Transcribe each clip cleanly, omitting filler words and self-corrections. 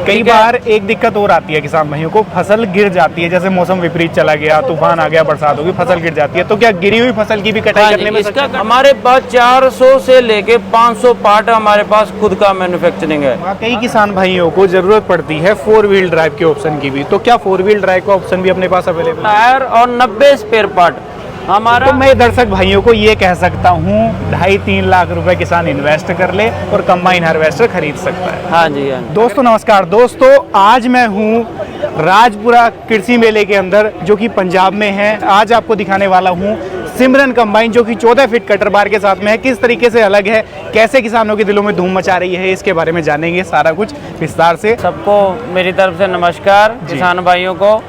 कई बार एक दिक्कत और आती है किसान भाइयों को, फसल गिर जाती है। जैसे मौसम विपरीत चला गया, तूफान आ गया, बरसात होगी, फसल गिर जाती है, तो क्या गिरी हुई फसल की भी कटाई करने में इसका हमारे पास 400 से लेके 500 पार्ट हमारे पास खुद का मैन्युफैक्चरिंग है। कई किसान भाइयों को जरूरत पड़ती है 4 व्हील ड्राइव के ऑप्शन की भी, तो क्या 4 व्हील ड्राइव का ऑप्शन भी अपने पास अवेलेबल है? टायर और 90 स्पेयर पार्ट हमारा। तो मैं दर्शक भाइयों को ये कह सकता हूँ 2.5-3 लाख रुपए किसान इन्वेस्ट कर ले और कंबाइन हार्वेस्टर खरीद सकता है। हाँ जी, हाँ जी। दोस्तों नमस्कार। दोस्तों आज मैं हूँ राजपुरा कृषि मेले के अंदर जो कि पंजाब में है। आज आपको दिखाने वाला हूँ सिमरन कंबाइन जो कि 14 फीट कटर बार के साथ में है। किस तरीके से अलग है, कैसे किसानों के दिलों में धूम मचा रही है, इसके बारे में जानेंगे सारा कुछ विस्तार से। सबको मेरी तरफ से नमस्कार किसान भाइयों को।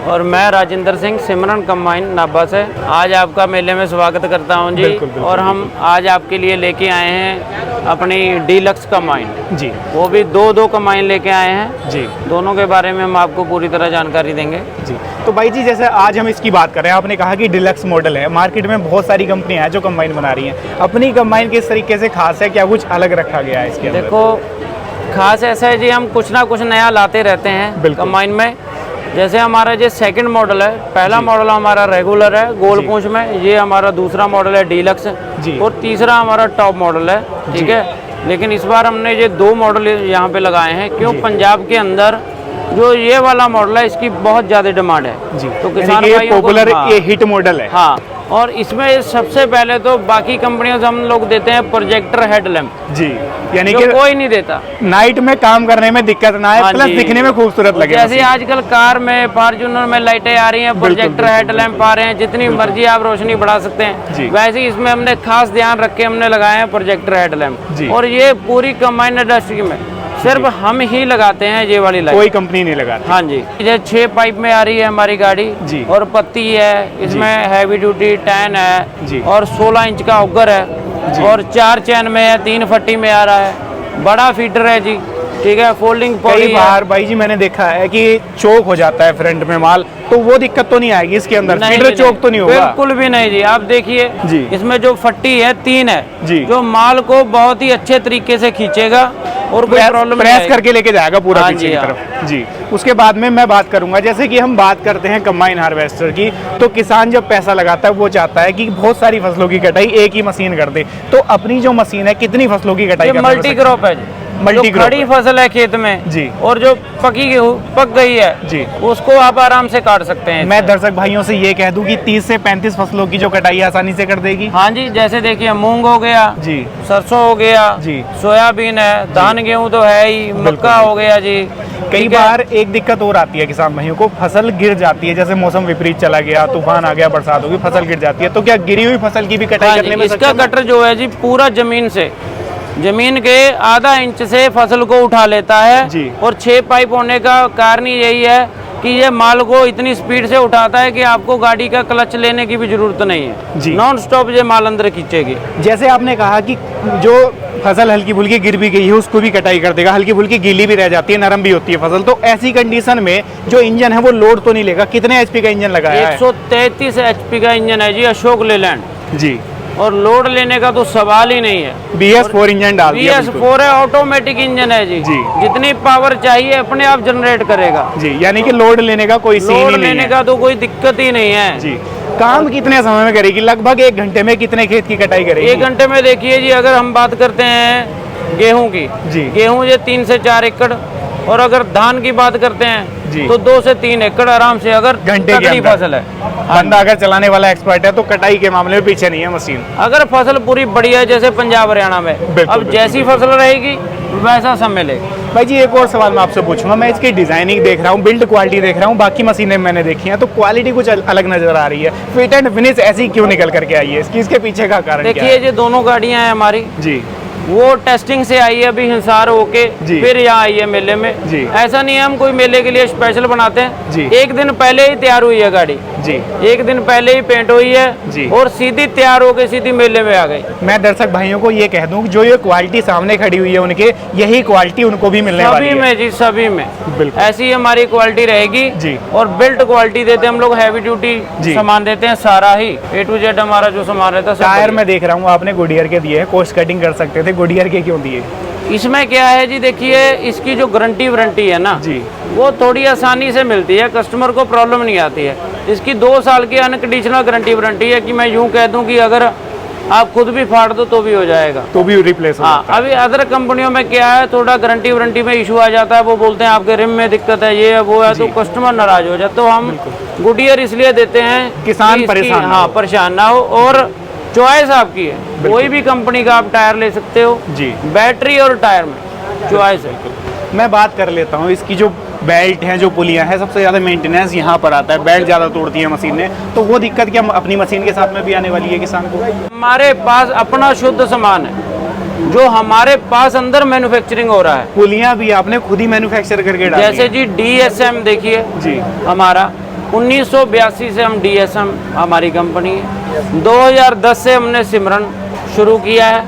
और मैं राजेंद्र सिंह सिमरन कंबाइन नाभा से आज आपका मेले में स्वागत करता हूं जी। बिल्कुल, बिल्कुल। और हम आज आपके लिए लेके आए हैं अपनी डीलक्स कंबाइन जी, वो भी दो कंबाइन लेके आए हैं जी, दोनों के बारे में हम आपको पूरी तरह जानकारी देंगे जी। तो भाई जी जैसे आज हम इसकी बात कर रहे हैं, आपने कहा कि डिलक्स मॉडल है। मार्केट में बहुत सारी कंपनियां हैं जो कंबाइन बना रही हैं। अपनी कंबाइन किस तरीके से खास है, क्या कुछ अलग रखा गया है इसके अंदर? देखो खास ऐसा है जी, हम कुछ ना कुछ नया लाते रहते हैं कंबाइन में। जैसे हमारा ये सेकंड मॉडल है, पहला मॉडल हमारा रेगुलर है गोल पूंछ में, ये हमारा दूसरा मॉडल है डीलक्स जी। और तीसरा हमारा टॉप मॉडल है, ठीक है। लेकिन इस बार हमने ये 2 मॉडल यहाँ पे लगाए हैं, क्यों पंजाब के अंदर जो ये वाला मॉडल है इसकी बहुत ज़्यादा डिमांड है जी। तो किसान ये भाइयों को पॉपुलर ये हिट मॉडल है। हाँ। और इसमें सबसे पहले तो बाकी कंपनियों से हम लोग देते हैं प्रोजेक्टर हेडलैम्प जी, यानी जो कि कोई नहीं देता। नाइट में काम करने में दिक्कत ना आए, हाँ प्लस जी। दिखने में खूबसूरत लगे। जैसे आजकल कार में फॉर्च्यूनर में लाइटें आ रही हैं, प्रोजेक्टर हेडलैम्प आ रहे हैं, जितनी मर्जी आप रोशनी बढ़ा सकते जी। हैं। वैसे ही इसमें हमने खास ध्यान रख के हमने लगाए हैं प्रोजेक्टर हेडलैम्प। और ये पूरी कंबाइन इंडस्ट्री में सिर्फ हम ही लगाते हैं ये वाली लाइट, कोई कंपनी नहीं लगाती। हाँ जी। ये 6 पाइप में आ रही है हमारी गाड़ी जी। और पत्ती है, इसमें हैवी ड्यूटी टैन है जी। और 16 इंच का ऑगर है और 4 चैन में है, 3 फट्टी में आ रहा है, बड़ा फीडर है जी, ठीक है। फोल्डिंग कई बार भाई जी मैंने देखा है कि चौक हो जाता है फ्रंट में माल, तो वो दिक्कत तो नहीं आएगी इसके अंदर? फीडर चौक तो नहीं होगा? बिल्कुल भी नहीं जी। आप देखिए जी। इसमें जो फट्टी है 3 है जी। जो माल को बहुत ही अच्छे तरीके से खींचेगा और कोई प्रॉब्लम नहीं प्रेस करके लेके जाएगा पूरा हाँ पीछे जी, की हाँ। तरफ जी। उसके बाद में मैं बात करूंगा, जैसे कि हम बात करते हैं कंबाइन हार्वेस्टर की, तो किसान जब पैसा लगाता है वो चाहता है कि बहुत सारी फसलों की कटाई एक ही मशीन कर दे। तो अपनी जो मशीन है कितनी फसलों की कटाई मल्टी क्रॉप है जी। मल्टी जो खड़ी फसल है खेत में जी और जो पक गई है जी, उसको आप आराम से काट सकते हैं। मैं दर्शक भाइयों से ये कह दूं कि 30 से 35 फसलों की जो कटाई आसानी से कर देगी। हाँ जी। जैसे देखिए मूंग हो गया जी, सरसों हो गया जी, सोयाबीन है, धान गेहूं तो है ही, मक्का हो गया जी। कई बार एक दिक्कत और आती है किसान भाइयों को, फसल गिर जाती है। जैसे मौसम विपरीत चला गया, तूफान आ गया, बरसात होगी, फसल गिर जाती है, तो क्या गिरी हुई फसल की भी कटाई करने में इसका कटर जो है जी पूरा जमीन के आधा इंच से फसल को उठा लेता है जी। और 6 पाइप होने का कारण यही है कि ये माल को इतनी स्पीड से उठाता है कि आपको गाड़ी का क्लच लेने की भी जरूरत नहीं है जी। नॉन स्टॉप ये माल अंदर खींचेगी। जैसे आपने कहा कि जो फसल हल्की फुल्की गिर भी गई है उसको भी कटाई कर देगा, हल्की फुल्की गीली भी रह जाती है, नरम भी होती है फसल, तो ऐसी कंडीशन में जो इंजन है वो लोड तो नहीं लेगा? कितने एचपी का इंजन लगाया है? 133 एचपी का इंजन है जी, अशोक लेलैंड जी। और लोड लेने का तो सवाल ही नहीं है। BS4 इंजन डाल दिया। BS4 है, ऑटोमेटिक इंजन है जी। जी। जितनी पावर चाहिए अपने आप जनरेट करेगा जी, यानी कि लोड लेने का कोई सीन ही लोड नहीं लेने है। का तो कोई दिक्कत ही नहीं है जी। काम कितने समय में करेगी? लगभग 1 घंटे में कितने खेत की कटाई करेगी? 1 घंटे में देखिए जी, अगर हम बात करते हैं गेहूं की जी। गेहूं ये 3 से 4 एकड़, और अगर धान की बात करते हैं जी। तो 2 से 3 एकड़ आराम से, अगर घंटे के तगड़ी अंदर। फसल है। बंदा अगर चलाने वाला एक्सपर्ट है तो कटाई के मामले में पीछे नहीं है मशीन। अगर फसल पूरी बढ़िया है जैसे पंजाब हरियाणा में, बिल्कुल, अब जैसी फसल रहेगी वैसा समय लेगा। भाई जी एक और सवाल मैं आपसे पूछूंगा। मैं इसकी डिजाइनिंग देख रहा हूँ, बिल्ड क्वालिटी देख रहा हूँ, बाकी मशीनें मैंने देखी हैं तो क्वालिटी कुछ अलग नजर आ रही है। फिट एंड फिनिश ऐसी क्यों निकल करके आई है? इसके पीछे का कारण क्या देखिए है? ये दोनों गाड़ियां हैं हमारी जी, वो टेस्टिंग से आई है अभी हिसार होके, जी। फिर यहाँ आई है मेले में जी। ऐसा नहीं है हम कोई मेले के लिए स्पेशल बनाते हैं जी। 1 दिन पहले ही तैयार हुई है गाड़ी जी, 1 दिन पहले ही पेंट हुई है जी। और सीधी तैयार होके सीधी मेले में आ गई। मैं दर्शक भाइयों को ये कह दूं जो ये क्वालिटी सामने खड़ी हुई है उनके, यही क्वालिटी उनको भी मिलने वाली सभी है। में जी, सभी में बिल्कुल। ऐसी हमारी क्वालिटी रहेगी जी। और बिल्ट क्वालिटी देते हैं हम लोग, हैवी ड्यूटी जी। सामान देते हैं सारा ही A to Z हमारा जो सामान रहता है सब टायर बढ़िया। में देख रहा हूँ आपने गुडियर के दिए हैं, कोस्ट कटिंग कर सकते थे, गुडियर के क्यों दिए? इसमें क्या है जी, देखिए इसकी जो गारंटी है ना जी, वो थोड़ी आसानी से मिलती है, कस्टमर को प्रॉब्लम नहीं आती है। इसकी 2 साल की अनकंडीशनल गारंटी है कि मैं यूं कह दूं कि अगर आप खुद भी फाड़ दो तो भी हो जाएगा, तो भी रिप्लेस हो हाँ। जाता है। अभी अदर कंपनियों में क्या है, थोड़ा गारंटी में इशू आ जाता है, वो बोलते हैं आपके रिम में दिक्कत है, ये है वो है, तो कस्टमर नाराज हो जाए। तो हम गुडियर इसलिए देते हैं किसान कि इसकी- परेशान ना हाँ हो। परेशान ना हो, और चॉइस आपकी है, कोई भी कंपनी का आप टायर ले सकते हो जी, बैटरी और टायर में चॉइस है। मैं बात कर लेता हूँ इसकी जो बेल्ट हैं, जो पुलियां हैं, सबसे ज़्यादा मेंटेनेंस यहाँ पर आता है, बेल्ट ज़्यादा तोड़ती है मशीनें, तो वो दिक्कत क्या अपनी मशीन के साथ में भी आने वाली है किसान को? हमारे पास अपना शुद्ध सामान है जो हमारे पास अंदर मैन्युफैक्चरिंग हो रहा है। पुलियां भी आपने खुद ही मैन्युफैक्चर करके डाली जैसे हैं। जी DSM देखिए जी, हमारा 1982 से हम DSM हमारी कंपनी है, 2010 से हमने सिमरन शुरू किया है,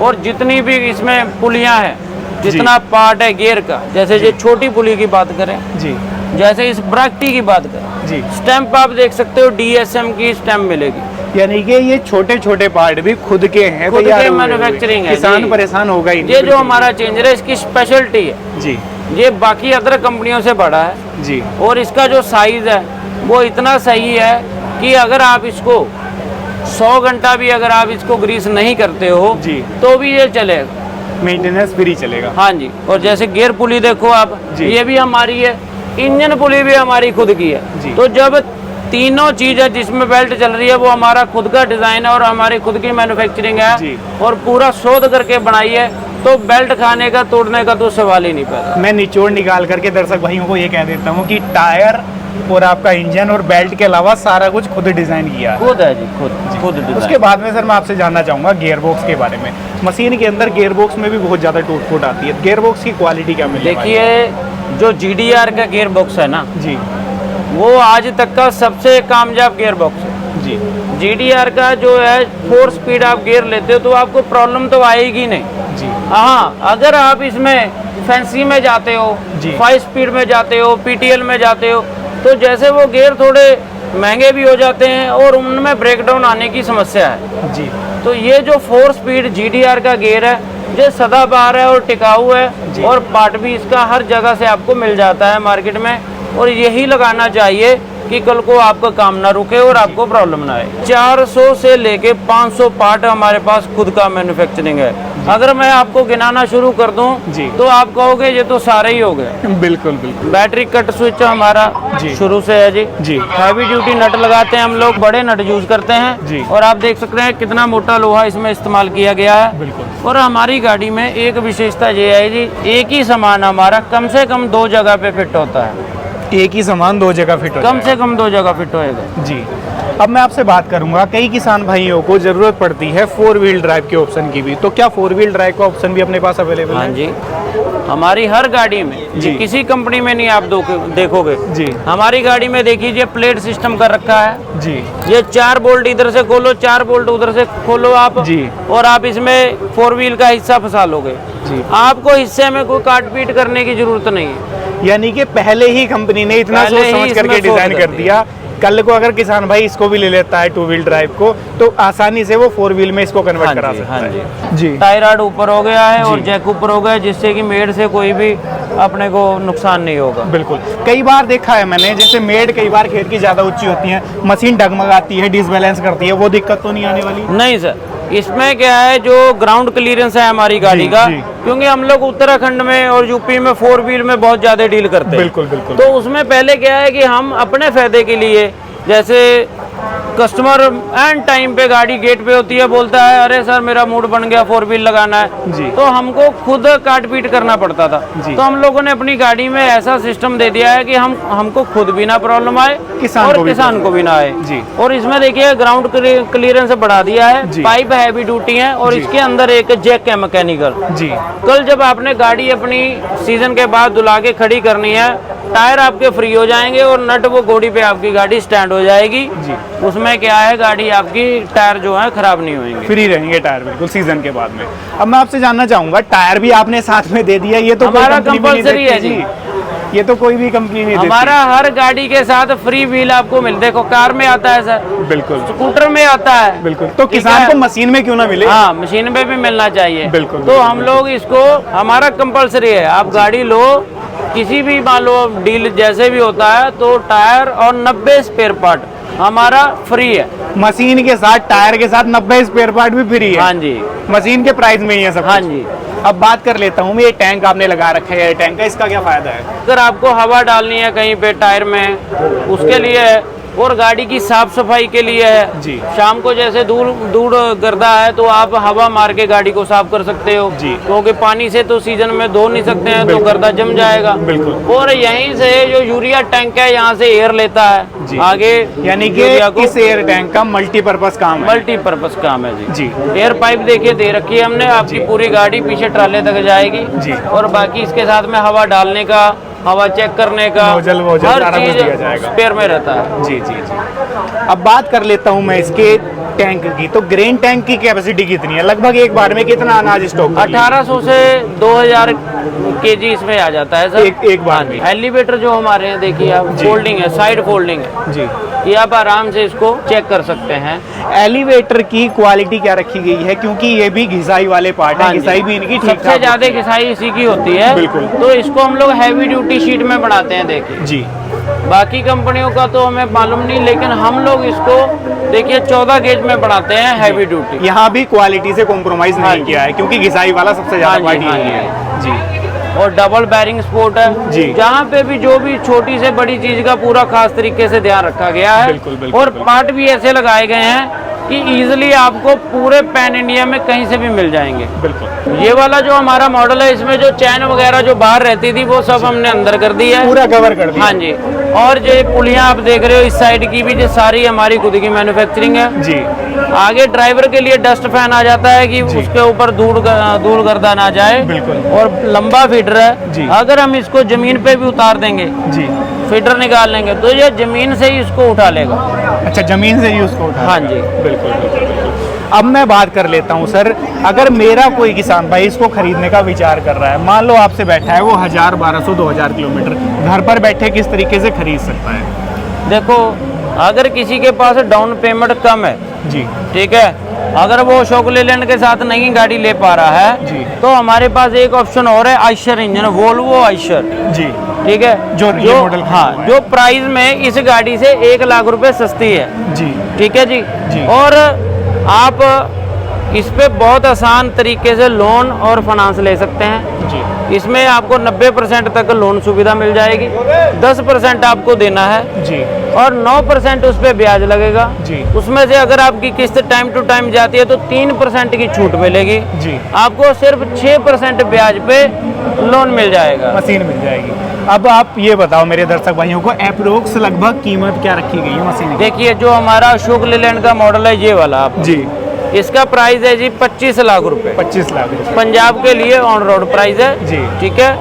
और जितनी भी इसमें पुलियां हैं, जितना पार्ट है गियर का, जैसे ये छोटी पुली की बात करें, जी, जैसे इस ब्राक्टी की बात करें, जी, स्टैंप आप देख सकते हो DSM की स्टैंप मिलेगी। यानी कि ये छोटे छोटे पार्ट भी खुद के हैं, खुद तैयार के हुए हुए। मैन्युफैक्चरिंग है किसान जी। परेशान होगा ही नहीं, ये जो बिल्कुल। हमारा चेंजर है, इसकी स्पेशलिटी है, जी, ये बाकी अदर कंपनियों से बड़ा है, जी, और इसका जो साइज है वो इतना सही है कि अगर आप इसको 100 घंटा भी अगर आप इसको ग्रीस नहीं करते हो जी, तो भी ये चलेगा, मेंटेनेंस फ्री चलेगा। हाँ जी। और जैसे गियर पुली देखो आप, जी। ये भी हमारी है, इंजन पुली भी हमारी खुद की है। जी। तो जब तीनों चीज है जिसमें बेल्ट चल रही है, वो हमारा खुद का डिजाइन है और हमारी खुद की मैन्युफैक्चरिंग है, जी। और पूरा शोध करके बनाई है, तो बेल्ट खाने का तोड़ने का तो सवाल ही नहीं पैदा। मैं निचोड़ निकाल करके दर्शक भाइयों को ये कह देता हूँ कि टायर और आपका इंजन और बेल्ट के अलावा सारा कुछ खुद डिजाइन किया है। खुद है जी, खुद डिजाइन। उसके बाद में सर मैं आपसे जानना चाहूँगा गियर बॉक्स के बारे में। मशीन के अंदर गियर बॉक्स में भी बहुत ज़्यादा टूट फूट आती है, गियर बॉक्स की क्वालिटी क्या मिलती है? देखिए जो GDR का गियर बॉक्स है ना, जी, वो आज तक का सबसे कामयाब गियर बॉक्स है। जी, GDR का जो है 4 स्पीड आप गियर लेते हो तो आपको प्रॉब्लम तो आएगी नहीं। जी, हाँ, अगर आप इसमें फैंसी में जाते हो, जी। 5 स्पीड में जाते हो, PTL में जाते हो, तो जैसे वो गियर थोड़े महंगे भी हो जाते हैं और उनमें ब्रेकडाउन आने की समस्या है। जी, तो ये जो 4 स्पीड GDR का गियर है, ये सदाबहार है और टिकाऊ है, जी। और पार्ट भी इसका हर जगह से आपको मिल जाता है मार्केट में, और यही लगाना चाहिए कि कल को आपका काम ना रुके और आपको प्रॉब्लम ना आए। 400 से लेके 500 पार्ट हमारे पास खुद का मैन्युफैक्चरिंग है। अगर मैं आपको गिनाना शुरू कर दूं जी। तो आप कहोगे ये तो सारे ही हो गए। बिल्कुल बिल्कुल। बैटरी कट स्विच हमारा जी। शुरू से है जी। जी। हैवी ड्यूटी नट लगाते हैं हम लोग, बड़े नट यूज करते हैं जी। और आप देख सकते हैं कितना मोटा लोहा इसमें इस्तेमाल किया गया है। बिल्कुल। और हमारी गाड़ी में एक विशेषता ये है जी, एक ही सामान हमारा कम से कम 2 जगह पे फिट होता है। एक ही सामान 2 जगह फिट हो कम जाएगा। से कम 2 जगह फिट होएगा जी। अब मैं आपसे बात करूंगा, कई किसान भाइयों को जरूरत पड़ती है 4 व्हील ड्राइव के ऑप्शन की भी, तो क्या 4 व्हील ड्राइव का ऑप्शन भी अपने पास अवेलेबल हाँ है? जी, हमारी हर गाड़ी में जी। किसी कंपनी में नहीं आप देखोगे जी। हमारी गाड़ी में देखिए प्लेट सिस्टम कर रखा है। जी। ये 4 बोल्ट इधर से खोलो, 4 बोल्ट उधर से खोलो आप जी। और आप इसमें 4 व्हील का हिस्सा फंसा लोगे। जी। आपको हिस्से में कोई काट पीट करने की जरूरत नहीं है। यानी कि पहले ही कंपनी ने इतना पहले सोच ही समझ इसमें करके सोच डिजाइन कर कर दिया, कल को अगर किसान भाई इसको भी ले लेता है 2 व्हील ड्राइव को, तो आसानी से वो 4 व्हील में इसको कन्वर्ट हाँ करा जी, सकता हाँ है। जी। टायर राड ऊपर हो गया है और जी। जैक ऊपर हो गया है, जिससे कि मेड से कोई भी अपने को नुकसान नहीं होगा। बिल्कुल। कई बार देखा है मैंने, जैसे मेड कई बार खेत की ज्यादा ऊंची होती है, मशीन डगमगाती है, डिसबैलेंस करती है, वो दिक्कत तो नहीं आने वाली? नहीं सर, इसमें क्या है, जो ग्राउंड क्लियरेंस है हमारी गाड़ी जी, का, जी। क्योंकि हम लोग उत्तराखंड में और यूपी में 4 व्हील में बहुत ज्यादा डील करते हैं। बिल्कुल बिल्कुल। तो उसमें पहले क्या है कि हम अपने फायदे के लिए, जैसे कस्टमर एंड टाइम पे गाड़ी गेट पे होती है, बोलता है अरे सर मेरा मूड बन गया 4 व्हील लगाना है, जी। तो हमको खुद काट पीट करना पड़ता था। जी। तो हम लोगों ने अपनी गाड़ी में ऐसा सिस्टम दे दिया है कि हमको खुद भी ना प्रॉब्लम आए किसान और को भी किसान को भी ना आए। जी। और इसमें देखिए ग्राउंड क्लियरेंस बढ़ा दिया है, जी। पाइप हैवी ड्यूटी है और जी। इसके अंदर एक जैक है मैकेनिकल। जी। कल जब आपने गाड़ी अपनी सीजन के बाद धुला के खड़ी करनी है, टायर आपके फ्री हो जाएंगे और नट वो घोड़ी पे आपकी गाड़ी स्टैंड हो जाएगी। जी। उसमें क्या है, गाड़ी आपकी टायर जो है खराब नहीं होंगे। फ्री रहेंगे टायर बिल्कुल सीजन के बाद में। अब मैं आपसे जानना चाहूंगा, टायर भी आपने साथ में दे दिया, ये तो कोई हमारा कंपनी भी नहीं कंपलसरी देती है जी। ये तो कोई भी कंपनी नहीं देती। हमारा हर गाड़ी के साथ फ्री व्हील आपको मिल, देखो कार में आता है सर, बिल्कुल स्कूटर में आता है, बिल्कुल। तो किसान को मशीन में क्यों ना मिले? हाँ, मशीन में भी मिलना चाहिए। बिल्कुल, तो बिल्कुल, हम लोग इसको, हमारा कंपलसरी है, आप गाड़ी लो किसी भी, मान लो डील जैसे भी होता है, तो टायर और 90 स्पेयर पार्ट हमारा फ्री है। मशीन के साथ, टायर के साथ 90 स्पेयर पार्ट भी फ्री है। हाँ जी, मशीन के प्राइस में ही है सब हाँ कुछ। जी। अब बात कर लेता हूँ मैं, ये टैंक आपने लगा रखा है, टैंक का इसका क्या फायदा है? अगर आपको हवा डालनी है कहीं पे टायर में, उसके लिए है, और गाड़ी की साफ सफाई के लिए है जी। शाम को जैसे धूल धूल गर्दा है तो आप हवा मार के गाड़ी को साफ कर सकते हो जी। क्योंकि पानी से तो सीजन में धो नहीं सकते हैं, तो बिल्कुल। गर्दा जम जाएगा। बिल्कुल। और यहीं से जो यूरिया टैंक है, यहाँ से एयर लेता है जी। आगे, यानी कि यूरिया को इस एयर टैंक का मल्टीपर्पज काम है। मल्टीपर्पज काम है जी। जी। एयर पाइप देखिए दे रखी है हमने, आपकी पूरी गाड़ी पीछे ट्राले तक जाएगी जी। और बाकी इसके साथ में हवा डालने का, हवा चेक करने का, नोजल हर सारा कुछ चीज दिया जाएगा। स्पेयर में रहता है। जी जी जी। अब बात कर लेता हूँ मैं इसके टैंक की। तो ग्रेन टैंक की कैपेसिटी कितनी है? लगभग एक बार में कितना अनाज स्टॉक कर लिया? 1800 से 2000 केजी इसमें आ जाता है सर, एक बार में। एलिवेटर जो हमारे हैं देखिए आप, जी। फोल्डिंग है, साइड फोल्डिंग है जी। ये, आप आराम से इसको चेक कर सकते हैं। एलिवेटर की क्वालिटी क्या रखी गई है? क्योंकि ये भी घिसाई वाले पार्ट है, हाँ जी। घिसाई भी इनकी ठीक सबसे ज्यादा घिसाई इसी की होती है। बिल्कुल। तो इसको हम लोग हैवी ड्यूटी शीट में बनाते हैं देखिए। जी। बाकी कंपनियों का तो हमें मालूम नहीं, लेकिन हम लोग इसको देखिए 14 गेज में बनाते हैं हैवी ड्यूटी। यहाँ भी क्वालिटी से कॉम्प्रोमाइज हाँ नहीं जी। किया है, क्योंकि घिसाई वाला सबसे ज्यादा हाँ जी, पार्ट हाँ यही जी। है। जी। और डबल बैरिंग स्पोर्ट है जी। जहाँ पे भी जो भी छोटी से बड़ी चीज का पूरा खास तरीके से ध्यान रखा गया है। बिल्कुल, बिल्कुल, और बिल्कुल। पार्ट भी ऐसे लगाए गए हैं कि इजीली आपको पूरे पैन इंडिया में कहीं से भी मिल जाएंगे। बिल्कुल। ये वाला जो हमारा मॉडल है, इसमें जो चैन वगैरह जो बाहर रहती थी वो सब हमने अंदर कर दी है, पूरा कवर कर दिया। हाँ जी। और जो पुलियां आप देख रहे हो इस साइड की भी, जो सारी हमारी खुद की मैन्युफैक्चरिंग है। जी। आगे ड्राइवर के लिए डस्ट फैन आ जाता है कि जी। उसके ऊपर धूल गर्दा ना जाए। बिल्कुल। और लंबा फीडर है, जी। अगर हम इसको जमीन पे भी उतार देंगे, जी। फीडर निकाल लेंगे, तो ये जमीन से ही इसको उठा लेगा। अच्छा, जमीन से ही उसको उठा? हाँ जी। बिल्कुल बिल्कुल। अब मैं बात कर लेता हूँ सर, अगर मेरा कोई किसान भाई इसको खरीदने का विचार कर रहा है, मान लो आपसे बैठा है, वो 1000, 1200, 2000 किलोमीटर घर पर बैठे किस तरीके से खरीद सकता है? देखो, अगर किसी के पास डाउन पेमेंट कम है, जी। ठीक है, अगर वो अशोक लेलैंड के साथ नहीं गाड़ी ले पा रहा है, जी। तो हमारे पास एक ऑप्शन और है, आइशर इंजन, वोल्वो आइशर। जी। ठीक है, जो ये मॉडल, हाँ, जो प्राइस में इस गाड़ी से 1 लाख रुपए सस्ती है। जी। ठीक है जी। जी। और आप इस पे बहुत आसान तरीके से लोन और फाइनेंस ले सकते हैं। जी। इसमें आपको 90% तक लोन सुविधा मिल जाएगी, 10% आपको देना है जी। और 9% उस पे ब्याज लगेगा। जी। उसमें से अगर आपकी किस्त टाइम टू टाइम जाती है तो 3% की छूट मिलेगी। जी। आपको सिर्फ 6% ब्याज पे लोन मिल जाएगा। मशीन मिल जाएगी। अब आप ये बताओ मेरे दर्शक भाइयों को, अप्रोक्स लगभग कीमत क्या रखी गई है मशीन की? देखिए, जो हमारा अशोक लेलैंड का मॉडल है ये वाला, आप जी। इसका प्राइस है जी 25 लाख रुपए। 25 लाख रुपए पंजाब के लिए ऑन रोड प्राइस है जी। ठीक है,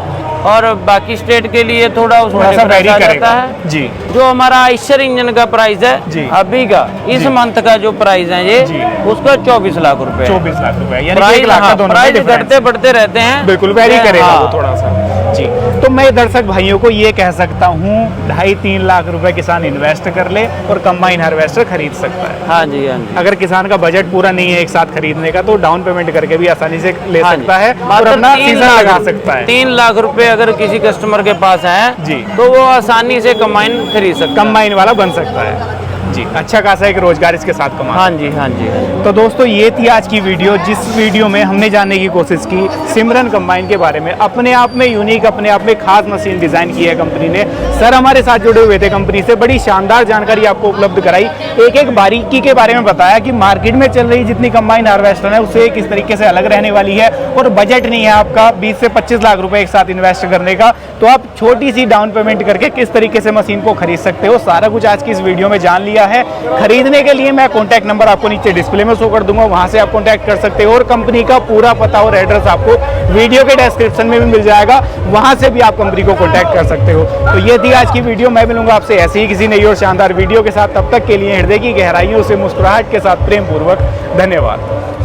और बाकी स्टेट के लिए थोड़ा उसमें थोड़ा सा difference वैरी आ करेगा। जाता है। जी। जो हमारा आइशर इंजन का प्राइस है जी। अभी का, इस जी। मंथ का जो प्राइस है ये, जी। उसका 24 लाख रुपए है। 24 लाख रुपए, यानी कि प्राइस, 1 लाख का हाँ, दोनों में प्राइस difference। घटते बढ़ते रहते हैं। बिल्कुल वैरी करेगा हाँ। वो थोड़ा सा। जी। तो मैं दर्शक भाइयों को ये कह सकता हूँ, 2.5-3 लाख रुपए किसान इन्वेस्ट कर ले और कंबाइन हार्वेस्टर खरीद सकता है। हाँ जी, हाँ जी। अगर किसान का बजट पूरा नहीं है एक साथ खरीदने का, तो डाउन पेमेंट करके भी आसानी से ले हाँ सकता जी। है और मात्र अपना 3 सीजन लाख लगा सकता है। 3 लाख रुपए अगर किसी कस्टमर के पास है जी। तो वो आसानी से कंबाइन खरीद सकता है। कंबाइन वाला बन सकता है। जी। अच्छा खासा एक रोजगार इसके साथ कमा। हाँ जी, हाँ जी। तो दोस्तों, ये थी आज की वीडियो, जिस वीडियो में हमने जानने की कोशिश की सिमरन कंबाइन के बारे में। अपने आप में यूनिक, अपने आप में खास मशीन डिजाइन की है कंपनी ने। सर हमारे साथ जुड़े हुए थे कंपनी से, बड़ी शानदार जानकारी आपको उपलब्ध कराई, एक एक बारीकी के बारे में बताया कि मार्केट में चल रही जितनी कंबाइन हार्वेस्टर है उससे किस तरीके से अलग रहने वाली है, और बजट नहीं है आपका 20 से 25 लाख रुपए एक साथ इन्वेस्ट करने का, तो आप छोटी सी डाउन पेमेंट करके किस तरीके से मशीन को खरीद सकते हो। सारा कुछ आज की इस वीडियो में जान लिया है। खरीदने के लिए मैं कॉन्टैक्ट नंबर आपको नीचे डिस्प्ले में शो कर दूंगा, वहां से आप कॉन्टैक्ट कर सकते हो, और कंपनी का पूरा पता और एड्रेस आपको वीडियो के डिस्क्रिप्शन में भी मिल जाएगा, वहां से भी आप कंपनी को कॉन्टैक्ट कर सकते हो। तो ये थी आज की वीडियो। मैं मिलूंगा आपसे ऐसे ही किसी नई और शानदार वीडियो के साथ। तब तक के लिए हृदय की गहराइयों से मुस्कुराहट के साथ प्रेम पूर्वक धन्यवाद।